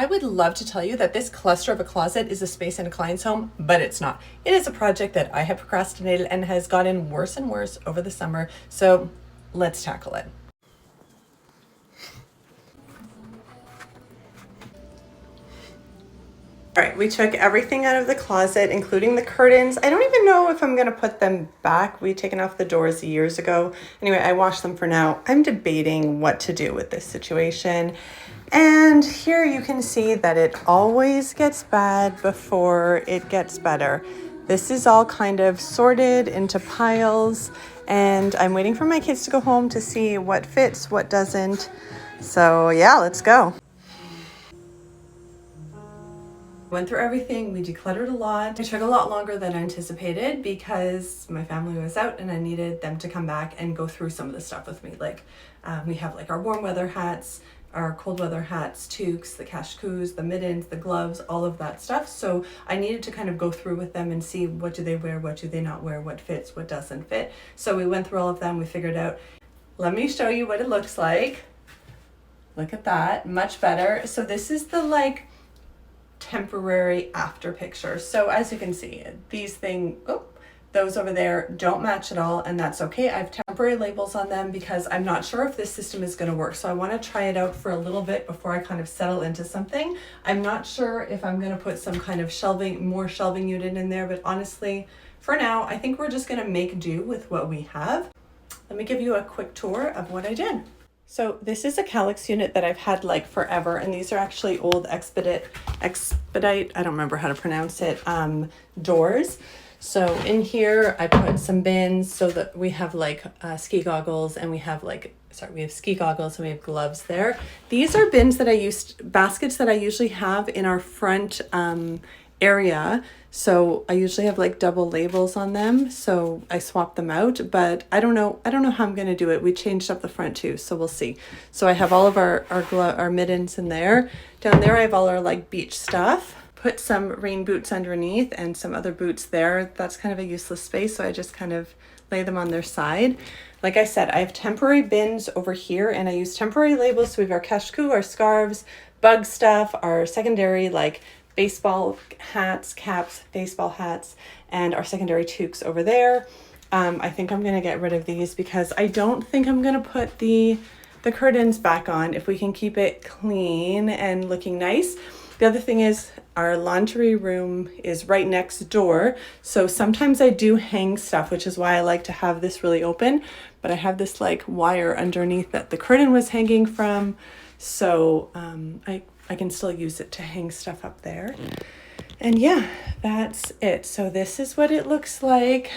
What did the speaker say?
I would love to tell you that this cluster of a closet is a space in a client's home, but it's not. It is a project that I have procrastinated and has gotten worse and worse over the summer. So let's tackle it. All right, we took everything out of the closet, including the curtains. I don't even know if I'm gonna put them back. We'd taken off the doors years ago. Anyway, I washed them for now. I'm debating what to do with this situation. And here you can see that it always gets bad before it gets better. This is all kind of sorted into piles, and I'm waiting for my kids to go home to see what fits, what doesn't. So yeah, let's go. Went through everything, we decluttered a lot. It took a lot longer than anticipated because my family was out and I needed them to come back and go through some of the stuff with me. Like we have like our warm weather hats, our cold weather hats, toques, the cashcoos, the mittens, the gloves, all of that stuff. So I needed to kind of go through with them and see what do they wear, what do they not wear, what fits, what doesn't fit. So we went through all of them, we figured out. Let me show you what it looks like. Look at that, much better. So this is the like temporary after picture. So as you can see, these things, those over there don't match at all, and that's okay. I have temporary labels on them because I'm not sure if this system is going to work. So I want to try it out for a little bit before I kind of settle into something. I'm not sure if I'm going to put some kind of more shelving unit in there, but honestly, for now, I think we're just going to make do with what we have. Let me give you a quick tour of what I did. So this is a Calyx unit that I've had like forever, and these are actually old Expedite, I don't remember how to pronounce it, doors. So in here I put some bins so that we have like ski goggles, and we have ski goggles and we have gloves there. These are bins that baskets that I usually have in our front area. So I usually have like double labels on them, so I swap them out, but I don't know how I'm going to do it. We changed up the front too, so we'll see. So I have all of our mittens in there. Down there I have all our like beach stuff. Put some rain boots underneath and some other boots there. That's kind of a useless space, so I just kind of lay them on their side. Like I said, I have temporary bins over here, and I use temporary labels. So we have our cashcoo, our scarves, bug stuff, our secondary like baseball hats, caps, baseball hats, and our secondary toques over there. I think I'm going to get rid of these because I don't think I'm going to put the curtains back on if we can keep it clean and looking nice. The other thing is our laundry room is right next door. So sometimes I do hang stuff, which is why I like to have this really open, but I have this like wire underneath that the curtain was hanging from. So I can still use it to hang stuff up there. And yeah, that's it. So this is what it looks like